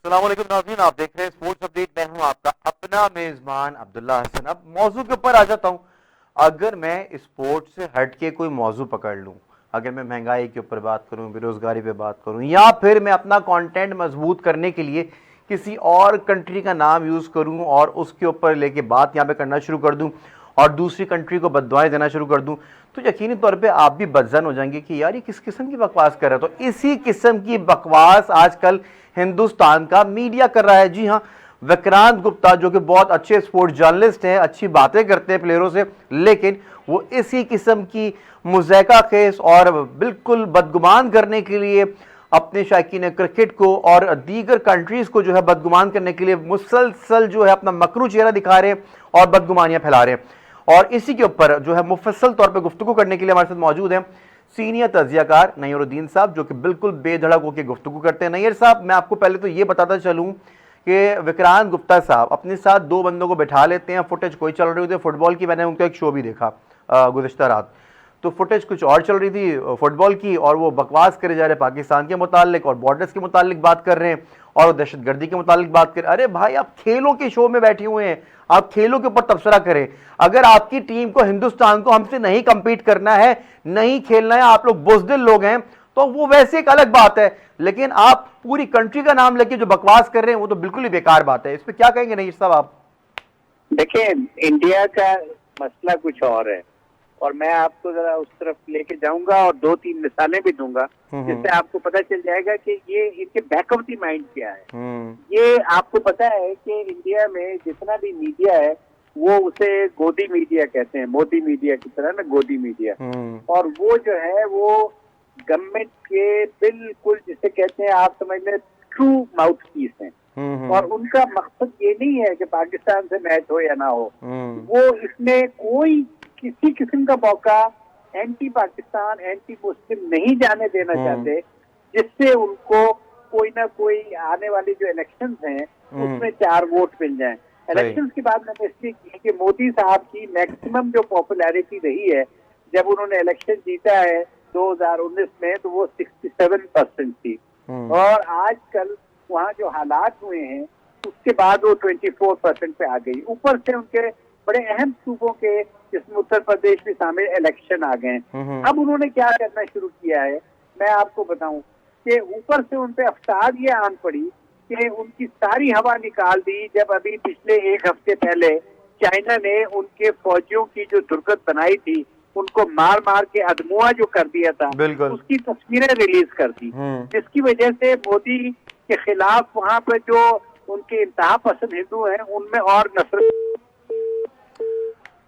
अस्सलाम वालेकुम नाज़रीन, आप देख रहे हैं स्पोर्ट्स अपडेट। मैं हूं आपका अपना मेजबान अब्दुल्ला हसन। अब मौजू के ऊपर आ जाता हूं। अगर मैं स्पोर्ट्स से हट के कोई मौजू पकड़ लूं, अगर मैं महंगाई के ऊपर बात करूं, बेरोजगारी पे बात करूं, या फिर मैं अपना कंटेंट मजबूत करने के लिए किसी और कंट्री का नाम यूज करूं और उसके ऊपर लेके बात यहां पे करना शुरू कर दूं और दूसरी कंट्री को बददुआएं देना शुरू कर दूं, तो यकीनी तौर पे आप भी बदजन हो जाएंगे कि यार ये किस किस्म की बकवास कर रहा है। तो इसी किस्म की बकवास आजकल हिंदुस्तान का मीडिया कर रहा है। जी हाँ, विक्रांत गुप्ता जो कि बहुत अच्छे स्पोर्ट्स जर्नलिस्ट हैं, अच्छी बातें करते हैं प्लेयरों से, लेकिन वो इसी किस्म की मुज़ैका खेस और बिल्कुल बदगुमान करने के लिए अपने शायकीन क्रिकेट को और दीगर कंट्रीज को जो है बदगुमान करने के लिए मुसलसल जो है अपना मकरू चेहरा दिखा रहे हैं और बदगुमानियां फैला रहे हैं। और इसी के ऊपर जो है मुफस्सल तौर पर गुफ्तगू करने के लिए हमारे साथ मौजूद हैं सीनियर तज्जियाकार नय्यरुद्दीन साहब, जो कि बिल्कुल बेधड़क होकर गुफ्तगू करते हैं। नैयर साहब, मैं आपको पहले तो ये बताता चलूं कि विक्रांत गुप्ता साहब अपने साथ दो बंदों को बैठा लेते हैं, फुटेज कोई चल रही होती है फुटबॉल की। मैंने उनका एक शो भी देखा गुज़िश्ता रात, तो फुटेज कुछ और चल रही थी फुटबॉल की और वो बकवास करे जा रहे पाकिस्तान के मुतालिक और बॉर्डर्स के मुतालिक बात कर रहे हैं और दहशतगर्दी के मुतालिक बात कर। अरे भाई, आप खेलों के शो में बैठे हुए हैं, आप खेलों के ऊपर तबसरा करें। अगर आपकी टीम को, हिंदुस्तान को हमसे नहीं कंपीट करना है, नहीं खेलना है, आप लोग बुज़दिल लोग हैं, तो वो वैसे एक अलग बात है। लेकिन आप पूरी कंट्री का नाम लेके जो बकवास कर रहे हैं वो तो बिल्कुल ही बेकार बात है। इस पर क्या कहेंगे नईर साहब आप? देखिए, इंडिया का मसला कुछ और है और मैं आपको जरा उस तरफ लेके जाऊंगा और दो तीन मिसालें भी दूंगा जिससे आपको पता चल जाएगा कि ये इनके बैक ऑफ द माइंड क्या है। ये आपको पता है कि इंडिया में जितना भी मीडिया है वो उसे गोदी मीडिया कहते हैं, मोदी मीडिया की तरह ना, गोदी मीडिया। और वो जो है वो गवर्नमेंट के बिल्कुल जिसे कहते हैं, आप समझ लें, ट्रू माउथ पीस है। और उनका मकसद ये नहीं है कि पाकिस्तान से मैच हो या ना हो, वो इसमें कोई किसी किस्म का मौका एंटी पाकिस्तान, एंटी मुस्लिम नहीं जाने देना चाहते, जिससे उनको कोई ना कोई आने वाली जो इलेक्शंस हैं उसमें 4 वोट मिल जाएं। इलेक्शंस की बात मैंने इसलिए की कि मोदी साहब की मैक्सिमम जो पॉपुलैरिटी रही है जब उन्होंने इलेक्शन जीता है 2019 में, तो वो 67% थी। और आजकल वहाँ जो हालात हुए हैं उसके बाद वो 24% पे आ गई। ऊपर से उनके बड़े अहम सूबों के, जिसमें उत्तर प्रदेश भी शामिल, इलेक्शन आ गए। अब उन्होंने क्या करना शुरू किया है मैं आपको बताऊं कि ऊपर से उन पे अफसाद ये आन पड़ी कि उनकी सारी हवा निकाल दी जब अभी पिछले 1 हफ्ते पहले चाइना ने उनके फौजियों की जो दुर्गत बनाई थी उनको मार मार के अदमुआ जो कर दिया था, उसकी तस्वीरें रिलीज कर दी, जिसकी वजह से मोदी के खिलाफ वहां पर जो उनके इंतहा पसंद हिंदू हैं उनमें और नफरत।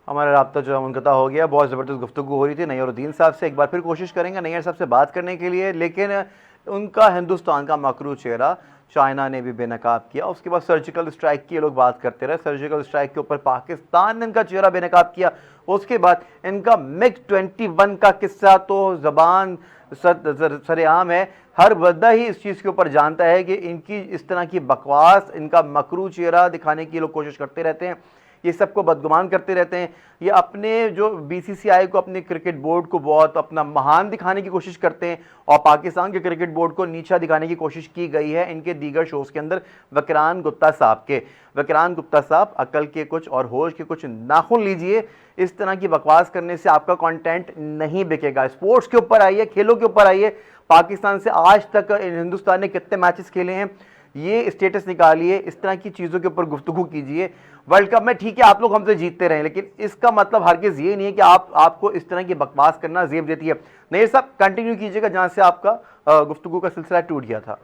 हमारा राब्ता जो है मुनक़ता हो गया। बहुत ज़बरदस्त गुफ्तगू हो रही थी नय्यरुद्दीन साहब से। एक बार फिर कोशिश करेंगे नैयर साहब से बात करने के लिए, लेकिन उनका हिंदुस्तान का मकरू चेहरा चाइना ने भी बेनकाब किया। उसके बाद सर्जिकल स्ट्राइक की लोग बात करते रहे, सर्जिकल स्ट्राइक के ऊपर पाकिस्तान ने इनका चेहरा बेनकाब किया। उसके बाद इनका MiG-21 का किस्सा तो ज़बान सरेआम है, हर बंदा ही इस चीज़ के ऊपर जानता है कि इनकी इस तरह की बकवास, इनका मकरू चेहरा दिखाने की लोग कोशिश करते रहते हैं, ये सबको बदगुमान करते रहते हैं। ये अपने जो BCCI को, अपने क्रिकेट बोर्ड को बहुत अपना महान दिखाने की कोशिश करते हैं और पाकिस्तान के क्रिकेट बोर्ड को नीचा दिखाने की कोशिश की गई है इनके दीगर शोज़ के अंदर विक्रांत गुप्ता साहब के। विक्रांत गुप्ता साहब, अकल के कुछ और होश के कुछ नाखून लीजिए। इस तरह की बकवास करने से आपका कंटेंट नहीं बिकेगा। स्पोर्ट्स के ऊपर आइए, खेलों के ऊपर आइए। पाकिस्तान से आज तक हिंदुस्तान ने कितने मैचेस खेले हैं ये स्टेटस निकालिए, इस तरह की चीज़ों के ऊपर गुफ्तगू कीजिए। वर्ल्ड कप में ठीक है आप लोग हमसे जीतते रहे, लेकिन इसका मतलब हरगिज़ ये नहीं है कि आपको इस तरह की बकवास करना जेब देती है। नईर साहब, कंटिन्यू कीजिएगा जहां से आपका गुफ्तगू का सिलसिला टूट गया था।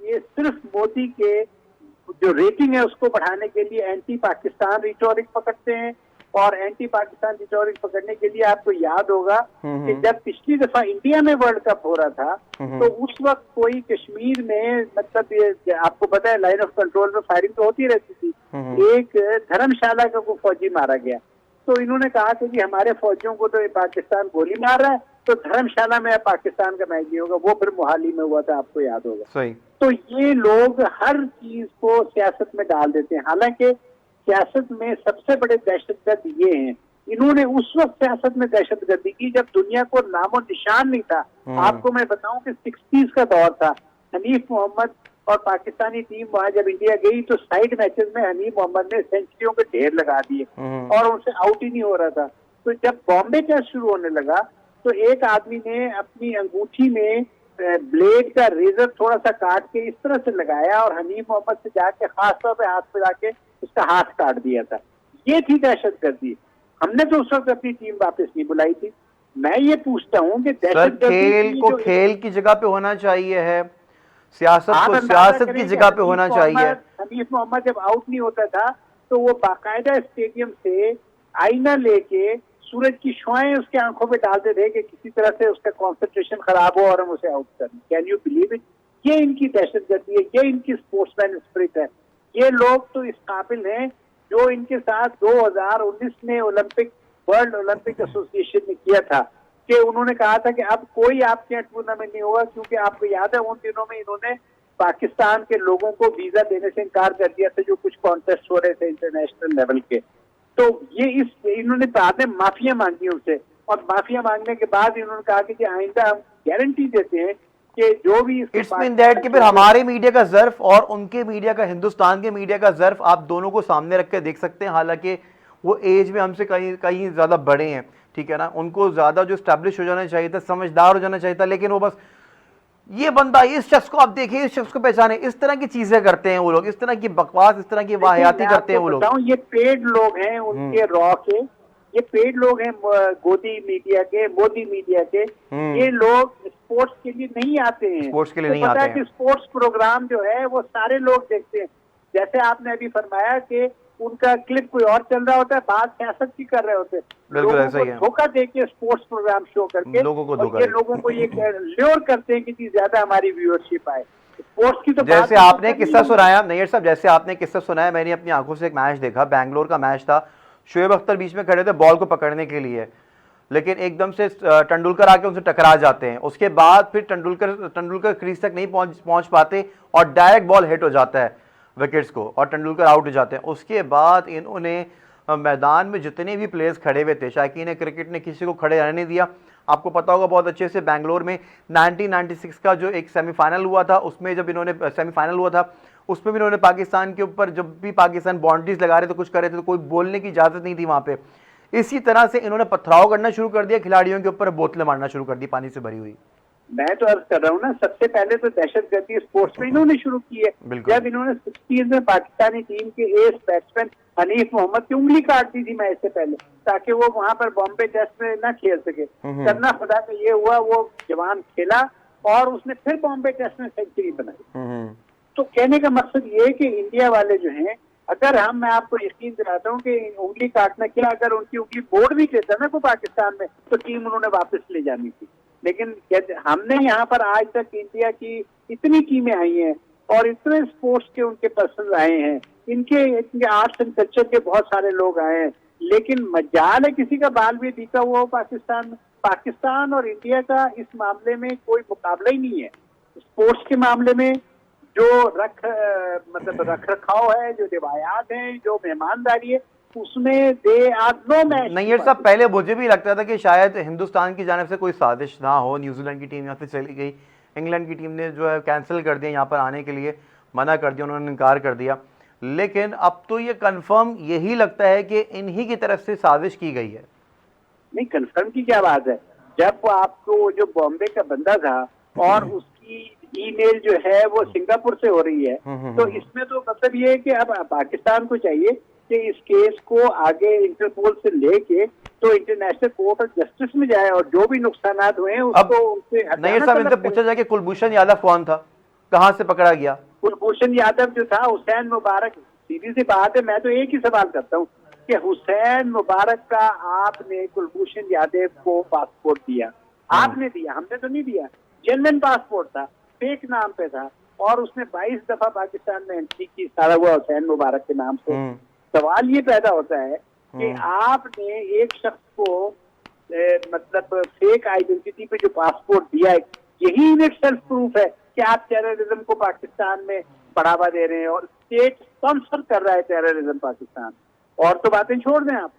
ये सिर्फ मोदी के जो रेटिंग है उसको बढ़ाने के लिए एंटी पाकिस्तान रिटोरिक पकड़ते हैं। और एंटी पाकिस्तान रिटोरिक पकड़ने के लिए आपको याद होगा कि जब पिछली दफा इंडिया में वर्ल्ड कप हो रहा था तो उस वक्त कोई कश्मीर में, मतलब ये आपको पता है, लाइन ऑफ कंट्रोल में फायरिंग तो होती रहती थी। एक धर्मशाला का कोई फौजी मारा गया, तो इन्होंने कहा था कि हमारे फौजियों को तो पाकिस्तान गोली मार रहा है, तो धर्मशाला में पाकिस्तान का मैच नहीं होगा। वो फिर मोहाली में हुआ था, आपको याद होगा। सही। तो ये लोग हर चीज को सियासत में डाल देते हैं, हालांकि सियासत में सबसे बड़े दहशतगर्द ये हैं। इन्होंने उस वक्त सियासत में दहशतगर्दी की जब दुनिया को नामो निशान नहीं था। आपको मैं बताऊं कि 60s का दौर था। हनीफ मोहम्मद और पाकिस्तानी टीम वहां जब इंडिया गई तो साइड मैचेस में हनीफ मोहम्मद ने सेंचुरियों के ढेर लगा दिए और उनसे आउट ही नहीं हो रहा था। तो जब बॉम्बे टेस्ट शुरू होने लगा तो एक आदमी ने अपनी अंगूठी में ब्लेड का रेजर थोड़ा सा काट के इस तरह से लगाया और हनीफ मोहम्मद से जाके खास तौर पे हाथ पे जाके उसका हाथ काट दिया था। ये थी दहशतगर्दी। हमने तो उस वक्त अपनी टीम वापस नहीं बुलाई थी। मैं ये पूछता हूँ कि खेल को खेल की जगह पे होना चाहिए है, सियासत को सियासत की जगह पे होना चाहिए। हनीफ मोहम्मद जब आउट नहीं होता था तो वो बाकायदा स्टेडियम से आईना लेके सूरज की शुआएं उसके आंखों पे डालते थे कि किसी तरह से उसका कंसंट्रेशन खराब हो और हम उसे आउट करें। Can you believe it? ये इनकी दहशतगर्दी है, ये इनकी स्पोर्ट्समैन स्पिरिट है। ये लोग तो इस काबिल हैं जो इनके साथ 2019 में वर्ल्ड ओलंपिक एसोसिएशन ने किया था कि उन्होंने कहा था कि अब कोई आपके यहाँ टूर्नामेंट नहीं होगा, क्योंकि आपको याद है उन दिनों में इन्होंने पाकिस्तान के लोगों को वीजा देने से इनकार कर दिया था जो कुछ कॉन्टेस्ट हो रहे थे इंटरनेशनल लेवल के। तो ये इन्होंने बाद में माफिया मांगी उनसे और माफिया मांगने के बाद इन्होंने कहा कि आइंदा हम गारंटी देते हैं कि जो भी इट्स मीन दैट कि फिर हमारे मीडिया का ज़र्फ और उनके मीडिया का, हिंदुस्तान के मीडिया का ज़र्फ आप दोनों को सामने रख के देख सकते हैं। हालांकि वो एज में हमसे कहीं ज़्यादा बड़े हैं, ठीक है ना, उनको ज़्यादा जो स्टैब्लिश हो जाना चाहिए था, समझदार हो जाना चाहिए था, लेकिन वो बस ये बंदा, इस शख्स को आप देखिए, इस शख्स को पहचाने, इस तरह की चीजें करते हैं वो लोग, इस तरह की बकवास, इस तरह की वाहियाती करते हैं वो लोग। ये पेड लोग हैं उनके रॉ के, ये पेड लोग हैं मोदी मीडिया के। ये लोग स्पोर्ट्स के लिए नहीं आते हैं, स्पोर्ट्स के लिए नहीं आते हैं। स्पोर्ट्स प्रोग्राम जो है वो सारे लोग देखते हैं। जैसे आपने अभी फरमाया कि उनका क्लिप कोई और चल रहा होता है, बात सियासत की कर रहे होते हैं, बिल्कुल ऐसा ही है। धोखा देके स्पोर्ट्स प्रोग्राम शो करके लोगों को ये ल्योर करते हैं कि ज्यादा हमारी व्यूअरशिप आए। स्पोर्ट्स की तो जैसे आपने किस्सा सुनाया नैयर साहब, जैसे आपने किस्सा सुनाया, मैंने अपनी आंखों से एक मैच देखा, बैंगलोर का मैच था, शोएब अख्तर बीच में खड़े थे बॉल को पकड़ने के लिए, लेकिन एकदम से तेंदुलकर आके उनसे टकरा जाते हैं। उसके बाद फिर तेंदुलकर क्रीज तक नहीं पहुंच पाते और डायरेक्ट बॉल हिट हो जाता है विकेट्स को और तेंदुलकर आउट हो जाते हैं। उसके बाद इन्होंने मैदान में जितने भी प्लेयर्स खड़े हुए थे, शायकीन क्रिकेट ने किसी को खड़े रहने नहीं दिया। आपको पता होगा बहुत अच्छे से, बैंगलोर में 1996 का जो एक सेमीफाइनल हुआ था, उसमें जब इन्होंने सेमीफाइनल हुआ था उसमें भी इन्होंने पाकिस्तान के ऊपर, जब भी पाकिस्तान बाउंड्रीज लगा रहे थे, कुछ कर रहे थे, तो कोई बोलने की इजाज़त नहीं थी वहाँ पे। इसी तरह से इन्होंने पथराव करना शुरू कर दिया, खिलाड़ियों के ऊपर बोतलें मारना शुरू कर दी पानी से भरी हुई। मैं तो अर्ज कर रहा हूँ ना, सबसे पहले तो दहशतगर्दी स्पोर्ट्स में इन्होंने शुरू की है। जब इन्होंने 60s में पाकिस्तानी टीम के एस बैट्समैन हनीफ मोहम्मद की उंगली काट दी थी मैच से पहले, ताकि वो वहां पर बॉम्बे टेस्ट में न खेल सके। करना खुदा का ये हुआ, वो जवान खेला और उसने फिर बॉम्बे टेस्ट में सेंचुरी बनाई। तो कहने का मकसद ये है कि इंडिया वाले जो हैं, अगर मैं आपको यकीन दिलाता हूँ कि उंगली काटना क्या, अगर उनकी उंगली बोर्ड भी देता ना कोई पाकिस्तान में, तो टीम उन्होंने वापस ले जानी थी। लेकिन हमने यहाँ पर आज तक इंडिया की इतनी टीमें आई हैं और इतने स्पोर्ट्स के उनके पर्सन आए हैं, इनके आर्ट्स एंड कल्चर के बहुत सारे लोग आए हैं, लेकिन मजाल है किसी का बाल भी दिखा हुआ हो पाकिस्तान में। पाकिस्तान और इंडिया का इस मामले में कोई मुकाबला ही नहीं है। स्पोर्ट्स के मामले में जो रख रखाव है, जो रिवायात है, जो मेहमानदारी है, उसमें दे आर नो मैच। नहीं, ये सब पहले मुझे भी लगता था कि शायद हिंदुस्तान की जानिब से कोई साजिश ना हो। न्यूजीलैंड की टीम यहाँ से चली गई, इंग्लैंड की टीम ने जो है कैंसिल कर दिया, यहाँ पर आने के लिए मना कर दिया, उन्होंने इनकार कर दिया। लेकिन अब तो ये कंफर्म यही लगता है कि इन्हीं की तरफ से साजिश की गई है। नहीं, कंफर्म की क्या बात है, जब आपको जो बॉम्बे का बंदा था और उसकी ईमेल जो है वो सिंगापुर से हो रही है, तो इसमें तो मतलब ये है कि अब पाकिस्तान को चाहिए कि इस केस को आगे इंटरपोल से लेके तो इंटरनेशनल कोर्ट ऑफ जस्टिस में जाए और जो भी नुकसान हुए हैं उसको उनसे नहीं साहब, इनसे पूछा जाए कि कुलभूषण यादव कौन था, कहाँ से पकड़ा गया? कुलभूषण यादव जो था, हुसैन मुबारक, सीधी सी बात है, मैं तो एक ही सवाल करता हूँ कि हुसैन मुबारक का आपने कुलभूषण यादव को पासपोर्ट दिया, आपने दिया, हमने तो नहीं दिया। जेन्युइन पासपोर्ट था, फेक नाम पे था और उसने 22 दफा पाकिस्तान में एंट्री की, सारा हुआ हुसैन मुबारक के नाम से। सवाल ये पैदा होता है कि आपने एक शख्स को मतलब फेक आइडेंटिटी पे जो पासपोर्ट दिया है, यही इन सेल्फ प्रूफ है कि आप टेररिज्म को पाकिस्तान में बढ़ावा दे रहे हैं और स्टेट स्पॉन्सर कर रहा है टेररिज्म पाकिस्तान। और तो बातें छोड़ दें आप।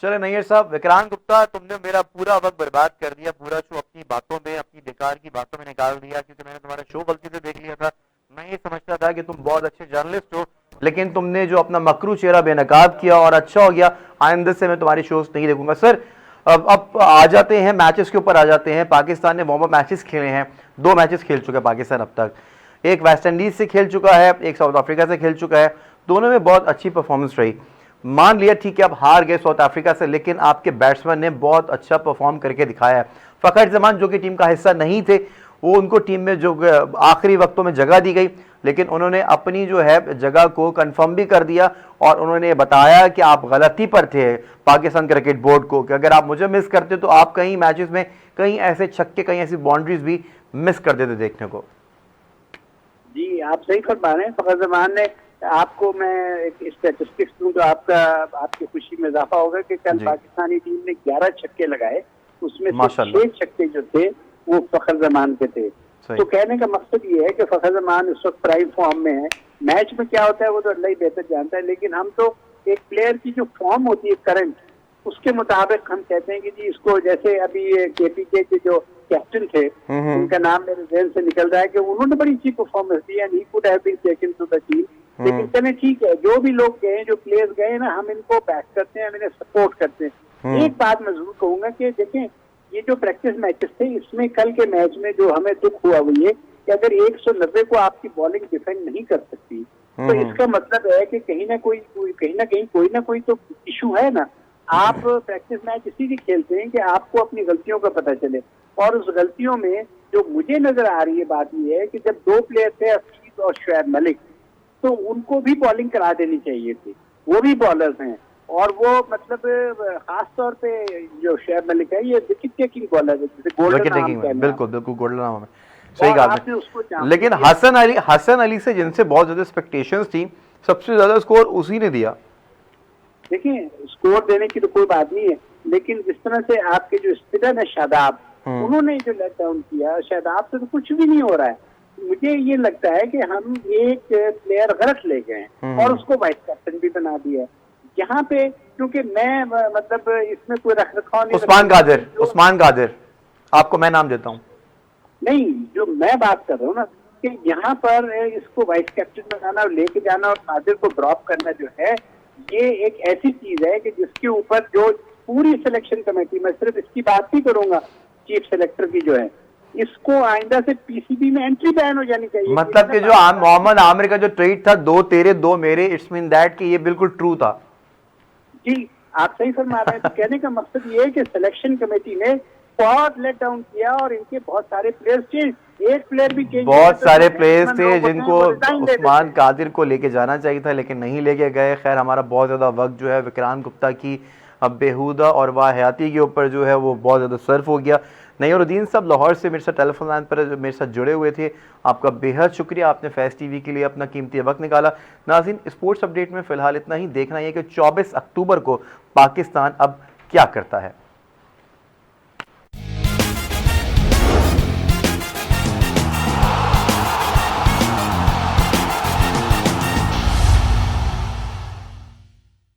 चले नैयर साहब, विक्रांत गुप्ता, तुमने मेरा पूरा वक्त बर्बाद कर दिया, पूरा शो अपनी बातों में, अपनी बेकार की बातों में निकाल दिया, क्योंकि मैंने तुम्हारा शो गलती से देख लिया था। मैं ये समझता था कि तुम बहुत अच्छे जर्नलिस्ट हो, लेकिन तुमने जो अपना मकरू चेहरा बेनकाब किया, और अच्छा हो गया, आइंदा से मैं तुम्हारी शोज नहीं देखूंगा। सर, अब आ जाते हैं मैचेस के ऊपर, आ जाते हैं। पाकिस्तान ने वार्म अप मैचेस खेले हैं, 2 मैचेस खेल चुका है पाकिस्तान अब तक। एक वेस्ट इंडीज से खेल चुका है, एक साउथ अफ्रीका से खेल चुका है, दोनों में बहुत अच्छी परफॉर्मेंस रही। मान लिया ठीक है आप हार गए साउथ अफ्रीका से, लेकिन आपके बैट्समैन ने बहुत अच्छा परफॉर्म करके दिखाया है। फ़खर जमान जो कि टीम का हिस्सा नहीं थे, वो उनको टीम में जो आखिरी वक्तों में जगह दी गई, लेकिन उन्होंने अपनी जो है जगह को कंफर्म भी कर दिया, और उन्होंने बताया कि आप गलती पर थे पाकिस्तान क्रिकेट बोर्ड को, कि अगर आप मुझे मिस करते तो आप कहीं मैचेस में कहीं ऐसे छक्के, कहीं ऐसी बाउंड्रीज भी मिस कर देते देखने को। जी, आप सही फरमा रहे हैं। फ़खर जमान ने, आपको मैं एक स्टैटिस्टिक्स दूं तो आपकी खुशी में इजाफा होगा कि कल पाकिस्तानी टीम ने 11 छक्के लगाए, उसमें से 6 छक्के जो थे वो फ़खर जमान के थे। तो कहने का मकसद ये है कि फ़खर जमान इस वक्त प्राइम फॉर्म में है। मैच में क्या होता है वो तो अल्लाह ही बेहतर जानता है, लेकिन हम तो एक प्लेयर की जो फॉर्म होती है करंट, उसके मुताबिक हम कहते हैं कि जी इसको, जैसे अभी केपीके के जो कैप्टन थे, उनका नाम मेरे जहन से निकल रहा है, कि उन्होंने बड़ी अच्छी परफॉर्मेंस दी and he could have been taken to the team. लेकिन चले ठीक है, जो भी लोग गए, जो प्लेयर्स गए ना, हम इनको बैक करते हैं, हम इन्हें सपोर्ट करते हैं। एक बात मैं जरूर कहूंगा कि देखें, ये जो प्रैक्टिस मैचेस थे, इसमें कल के मैच में जो हमें दुख हुआ वो ये कि अगर 190 को आपकी बॉलिंग डिफेंड नहीं कर सकती, तो इसका मतलब है कि कहीं ना कहीं कोई ना कोई तो इशू है ना। आप प्रैक्टिस मैच इसीलिए खेलते हैं कि आपको अपनी गलतियों का पता चले, और उस गलतियों में जो मुझे नजर आ रही है बात ये है कि जब 2 प्लेयर थे, हफीज और शुएब मलिक, तो उनको भी बॉलिंग करा देनी चाहिए थी। वो भी बॉलर्स हैं, और वो मतलब खास तौर पे जो शुएब मलिक है, ये विकेट टेकिंग बॉलर है, जैसे गोल्डन नाम है। बिल्कुल बिल्कुल गोल्डन नाम है, सही बात है। लेकिन हसन अली से जिनसे बहुत ज्यादा एक्सपेक्टेशंस थी, सबसे ज्यादा स्कोर उसी ने दिया। देखिए, स्कोर देने की तो कोई बात नहीं है, लेकिन जिस तरह से आपके जो स्पिनर है शादाब, उन्होंने जो लेट डाउन किया, शादाब से तो कुछ भी नहीं हो रहा है। मुझे ये लगता है कि हम एक प्लेयर गलत ले गए और उसको वाइस कैप्टन भी बना दिया। यहाँ पे क्योंकि मैं मतलब इसमें कोई रखरखाव नहीं, उस्मान कादिर आपको मैं नाम देता हूँ। नहीं, जो मैं बात कर रहा हूँ ना, कि यहाँ पर इसको वाइस कैप्टन बनाना और लेके जाना और कादिर को ड्रॉप करना जो है, ये एक ऐसी चीज है कि जिसके ऊपर जो पूरी सिलेक्शन कमेटी, मैं सिर्फ इसकी बात नहीं करूंगा, चीफ सेलेक्टर की जो है, इसको आइंदा से पीसीबी में एंट्री बैन हो जानी चाहिए। मतलब कि जो मोहम्मद आमिर का जो ट्वीट था, 2 तेरे 2 मेरे, इट्स मीन दैट कि ये बिल्कुल ट्रू था। जी, आप सही फरमा रहे हैं। तो कहने का मकसद ये है कि सिलेक्शन कमेटी ने बहुत लेट डाउन किया, और इनके बहुत सारे प्लेयर्स चेंज, एक प्लेयर भी चेंज, बहुत सारे प्लेयर्स थे जिनको उस्मान कादिर को लेके जाना चाहिए था, लेकिन नहीं लेके गए। खैर, हमारा बहुत ज्यादा वक्त जो है विक्रांत गुप्ता की अब बेहुदा और वाहियाती के ऊपर जो है वो बहुत ज़्यादा सर्फ हो गया। नईरुद्दीन साहब लाहौर से मेरे साथ टेलीफोन लाइन पर मेरे साथ जुड़े हुए थे, आपका बेहद शुक्रिया, आपने फैज़ टीवी के लिए अपना कीमती वक्त निकाला। नाज़रीन, स्पोर्ट्स अपडेट में फ़िलहाल इतना ही। देखना है कि 24 अक्टूबर को पाकिस्तान अब क्या करता है।